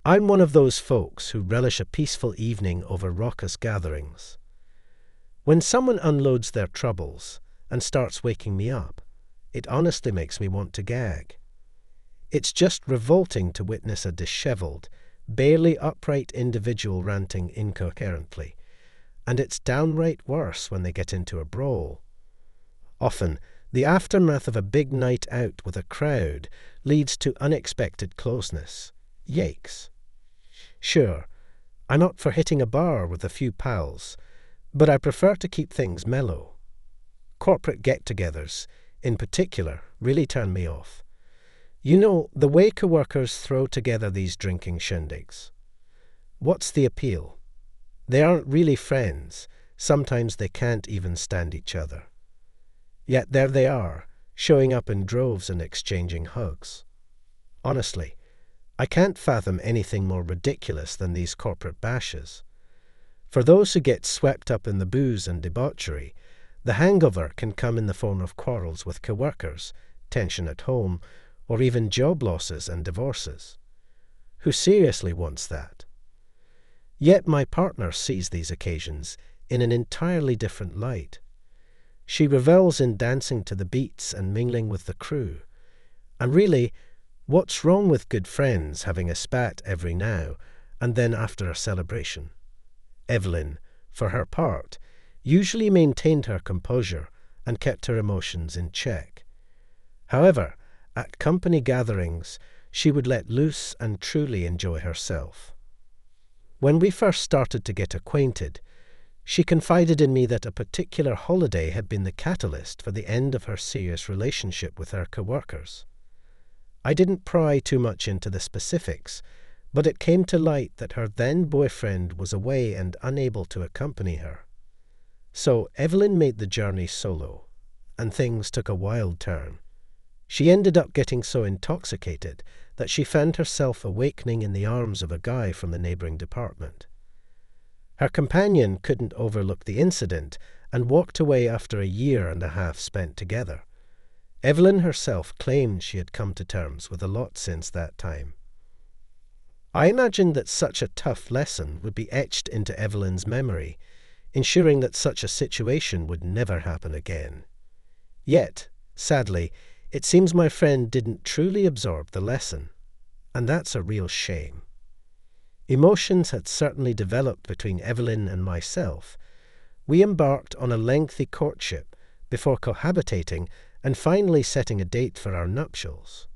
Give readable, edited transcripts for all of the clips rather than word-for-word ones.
I'm one of those folks who relish a peaceful evening over raucous gatherings. When someone unloads their troubles and starts waking me up, it honestly makes me want to gag. It's just revolting to witness a disheveled, barely upright individual ranting incoherently, and it's downright worse when they get into a brawl. Often, the aftermath of a big night out with a crowd leads to unexpected closeness. Yikes. Sure, I'm up for hitting a bar with a few pals, but I prefer to keep things mellow. Corporate get-togethers, in particular, really turn me off. You know, the way coworkers throw together these drinking shindigs. What's the appeal? They aren't really friends. Sometimes they can't even stand each other. Yet there they are, showing up in droves and exchanging hugs. Honestly, I can't fathom anything more ridiculous than these corporate bashes. For those who get swept up in the booze and debauchery, the hangover can come in the form of quarrels with coworkers, tension at home, or even job losses and divorces. Who seriously wants that? Yet my partner sees these occasions in an entirely different light. She revels in dancing to the beats and mingling with the crew. And really, what's wrong with good friends having a spat every now and then after a celebration? Evelyn, for her part, usually maintained her composure and kept her emotions in check. However, at company gatherings, she would let loose and truly enjoy herself. When we first started to get acquainted, she confided in me that a particular holiday had been the catalyst for the end of her serious relationship with her coworkers. I didn't pry too much into the specifics, but it came to light that her then-boyfriend was away and unable to accompany her. So Evelyn made the journey solo, and things took a wild turn. She ended up getting so intoxicated that she found herself awakening in the arms of a guy from the neighboring department. Her companion couldn't overlook the incident and walked away after a year and a half spent together. Evelyn herself claimed she had come to terms with a lot since that time. I imagined that such a tough lesson would be etched into Evelyn's memory, ensuring that such a situation would never happen again. Yet, sadly, it seems my friend didn't truly absorb the lesson, and that's a real shame. Emotions had certainly developed between Evelyn and myself. We embarked on a lengthy courtship before cohabitating and finally setting a date for our nuptials.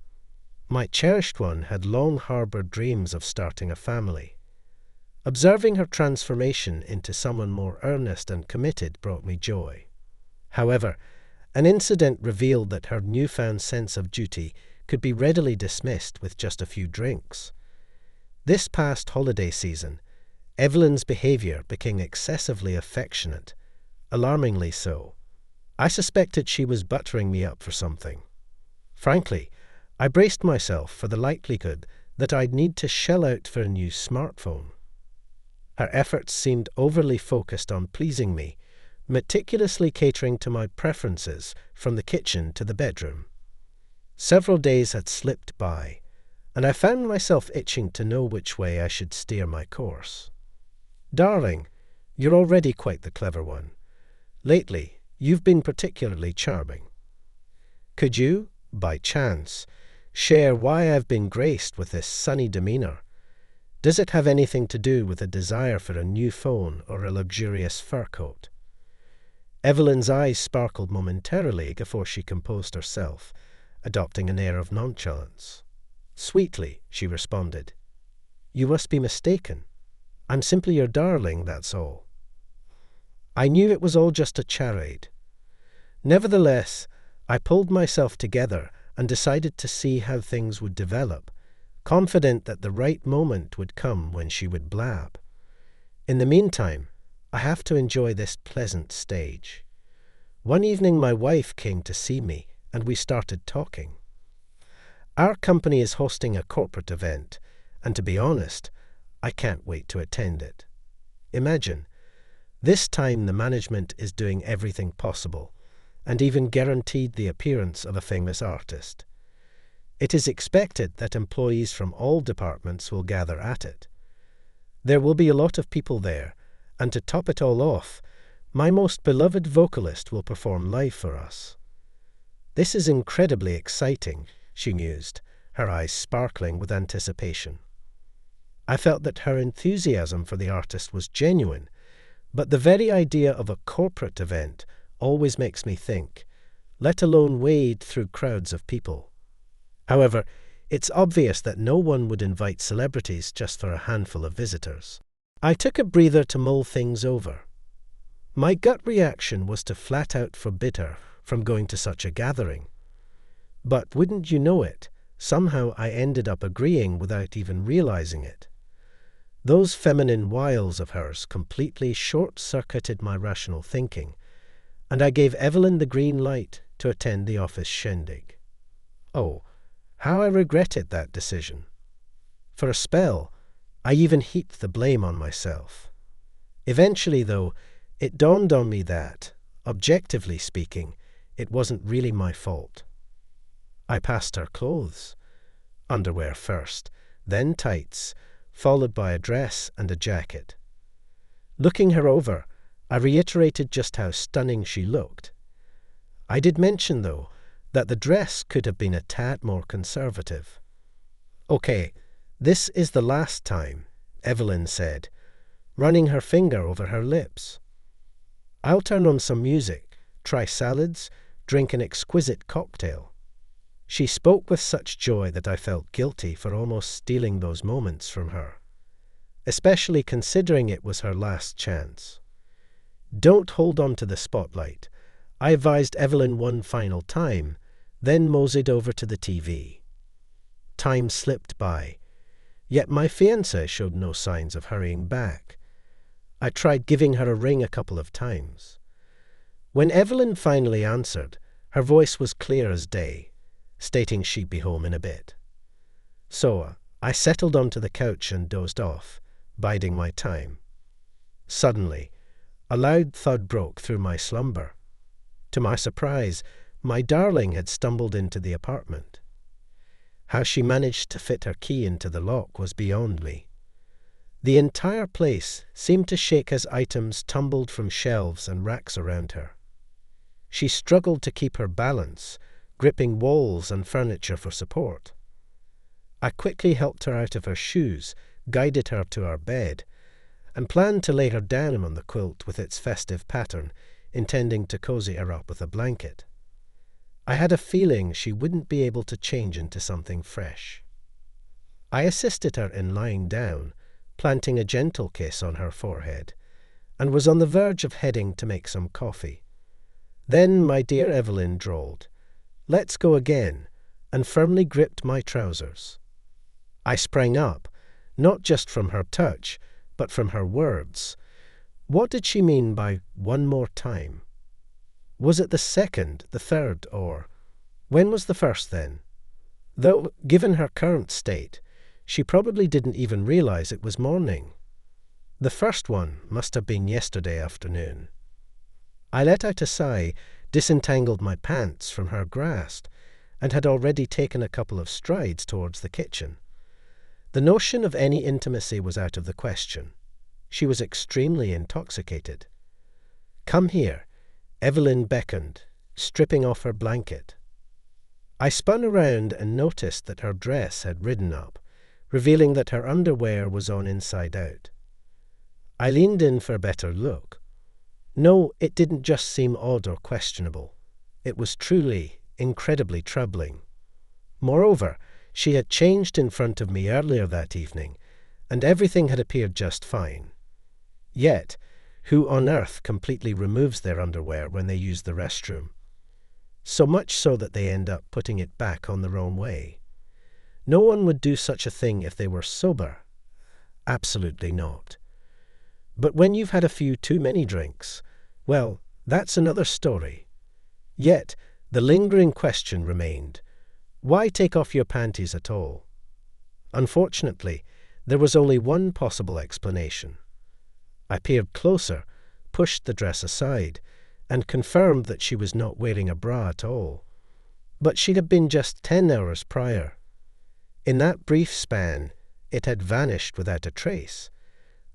My cherished one had long harboured dreams of starting a family. Observing her transformation into someone more earnest and committed brought me joy. However, an incident revealed that her newfound sense of duty could be readily dismissed with just a few drinks. This past holiday season, Evelyn's behaviour became excessively affectionate, alarmingly so. I suspected she was buttering me up for something. Frankly, I braced myself for the likelihood that I'd need to shell out for a new smartphone. Her efforts seemed overly focused on pleasing me, meticulously catering to my preferences from the kitchen to the bedroom. Several days had slipped by, and I found myself itching to know which way I should steer my course. "Darling, you're already quite the clever one. Lately, you've been particularly charming. Could you, by chance, share why I've been graced with this sunny demeanour? Does it have anything to do with a desire for a new phone or a luxurious fur coat?" Evelyn's eyes sparkled momentarily before she composed herself, adopting an air of nonchalance. Sweetly, she responded, "You must be mistaken. I'm simply your darling, that's all." I knew it was all just a charade. Nevertheless, I pulled myself together and decided to see how things would develop, confident that the right moment would come when she would blab. In the meantime, I have to enjoy this pleasant stage. One evening my wife came to see me, and we started talking. Our company is hosting a corporate event, and to be honest, I can't wait to attend it. Imagine, this time the management is doing everything possible, and even guaranteed the appearance of a famous artist. It is expected that employees from all departments will gather at it. There will be a lot of people there, and to top it all off, my most beloved vocalist will perform live for us. This is incredibly exciting, she mused, her eyes sparkling with anticipation. I felt that her enthusiasm for the artist was genuine, but the very idea of a corporate event always makes me think, let alone wade through crowds of people. However, it's obvious that no one would invite celebrities just for a handful of visitors. I took a breather to mull things over. My gut reaction was to flat out forbid her from going to such a gathering. But wouldn't you know it, somehow I ended up agreeing without even realizing it. Those feminine wiles of hers completely short-circuited my rational thinking, and I gave Evelyn the green light to attend the office shindig. Oh, how I regretted that decision. For a spell, I even heaped the blame on myself. Eventually, though, it dawned on me that, objectively speaking, it wasn't really my fault. I passed her clothes. Underwear first, then tights, followed by a dress and a jacket. Looking her over, I reiterated just how stunning she looked. I did mention, though, that the dress could have been a tad more conservative. "Okay, this is the last time," Evelyn said, running her finger over her lips. "I'll turn on some music, try salads, drink an exquisite cocktail." She spoke with such joy that I felt guilty for almost stealing those moments from her, especially considering it was her last chance. "Don't hold on to the spotlight," I advised Evelyn one final time, then moseyed over to the TV. Time slipped by, yet my fiancé showed no signs of hurrying back. I tried giving her a ring a couple of times. When Evelyn finally answered, her voice was clear as day, stating she'd be home in a bit. So I settled onto the couch and dozed off, biding my time. Suddenly, a loud thud broke through my slumber. To my surprise, my darling had stumbled into the apartment. How she managed to fit her key into the lock was beyond me. The entire place seemed to shake as items tumbled from shelves and racks around her. She struggled to keep her balance, gripping walls and furniture for support. I quickly helped her out of her shoes, guided her to our bed, and planned to lay her down on the quilt with its festive pattern, intending to cozy her up with a blanket. I had a feeling she wouldn't be able to change into something fresh. I assisted her in lying down, planting a gentle kiss on her forehead, and was on the verge of heading to make some coffee. Then my dear Evelyn drawled, "Let's go again," and firmly gripped my trousers. I sprang up, not just from her touch, but from her words. What did she mean by "one more time"? Was it the second, the third, or when was the first then? Though, given her current state, she probably didn't even realize it was morning. The first one must have been yesterday afternoon. I let out a sigh, disentangled my pants from her grasp, and had already taken a couple of strides towards the kitchen. The notion of any intimacy was out of the question. She was extremely intoxicated. "Come here," Evelyn beckoned, stripping off her blanket. I spun around and noticed that her dress had ridden up, revealing that her underwear was on inside out. I leaned in for a better look. No, it didn't just seem odd or questionable. It was truly, incredibly troubling. Moreover, she had changed in front of me earlier that evening, and everything had appeared just fine. Yet, who on earth completely removes their underwear when they use the restroom? So much so that they end up putting it back on the wrong way. No one would do such a thing if they were sober. Absolutely not. But when you've had a few too many drinks, well, that's another story. Yet, the lingering question remained, why take off your panties at all? Unfortunately, there was only one possible explanation. I peered closer, pushed the dress aside, and confirmed that she was not wearing a bra at all. But she'd have been just 10 hours prior. In that brief span, it had vanished without a trace.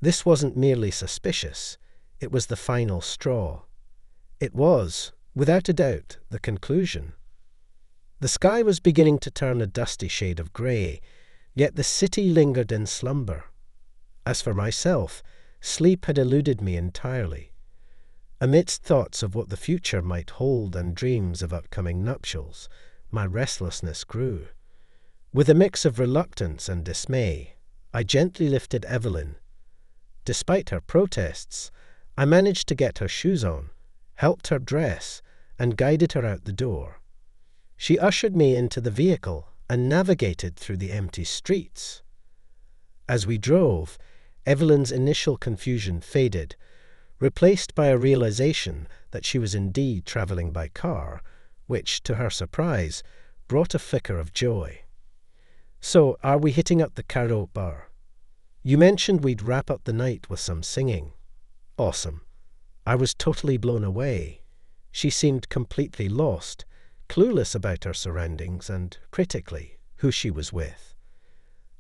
This wasn't merely suspicious, it was the final straw. It was, without a doubt, the conclusion. The sky was beginning to turn a dusty shade of grey, yet the city lingered in slumber. As for myself, sleep had eluded me entirely. Amidst thoughts of what the future might hold and dreams of upcoming nuptials, my restlessness grew. With a mix of reluctance and dismay, I gently lifted Evelyn. Despite her protests, I managed to get her shoes on, helped her dress, and guided her out the door. She ushered me into the vehicle and navigated through the empty streets. As we drove, Evelyn's initial confusion faded, replaced by a realization that she was indeed travelling by car, which, to her surprise, brought a flicker of joy. "So, are we hitting up the karaoke bar? You mentioned we'd wrap up the night with some singing." "Awesome." I was totally blown away. She seemed completely lost, clueless about her surroundings and, critically, who she was with.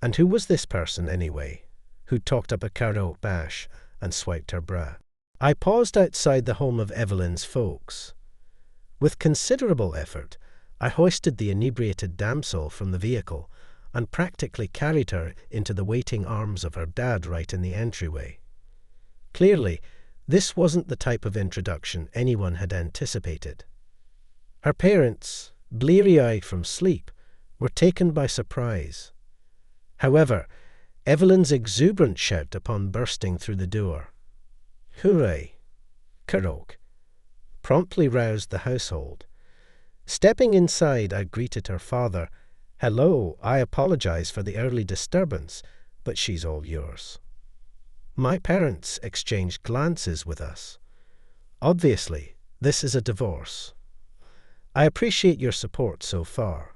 And who was this person, anyway, who talked up a karaoke bash and swiped her bra? I paused outside the home of Evelyn's folks. With considerable effort, I hoisted the inebriated damsel from the vehicle and practically carried her into the waiting arms of her dad right in the entryway. Clearly, this wasn't the type of introduction anyone had anticipated. Her parents, bleary-eyed from sleep, were taken by surprise. However, Evelyn's exuberant shout upon bursting through the door, "Hooray! Karaoke!" promptly roused the household. Stepping inside, I greeted her father. "Hello, I apologize for the early disturbance, but she's all yours." My parents exchanged glances with us. Obviously, this is a divorce. "I appreciate your support so far.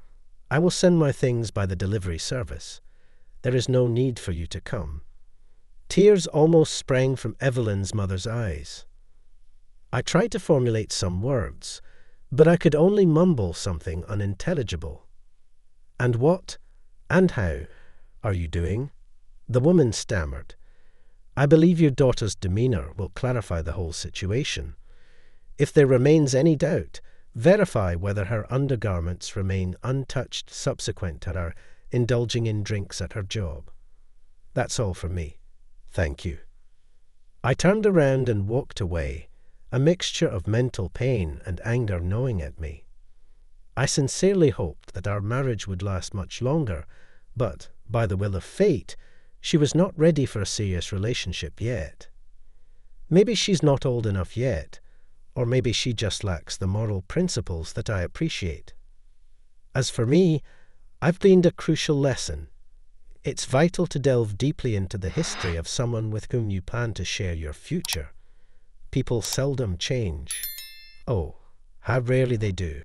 I will send my things by the delivery service. There is no need for you to come." Tears almost sprang from Evelyn's mother's eyes. I tried to formulate some words, but I could only mumble something unintelligible. "And what, and how, are you doing?" the woman stammered. "I believe your daughter's demeanor will clarify the whole situation. If there remains any doubt, verify whether her undergarments remain untouched subsequent to her indulging in drinks at her job. That's all from me. Thank you." I turned around and walked away, a mixture of mental pain and anger gnawing at me. I sincerely hoped that our marriage would last much longer, but, by the will of fate, she was not ready for a serious relationship yet. Maybe she's not old enough yet, or maybe she just lacks the moral principles that I appreciate. As for me, I've gleaned a crucial lesson. It's vital to delve deeply into the history of someone with whom you plan to share your future. People seldom change. Oh, how rarely they do.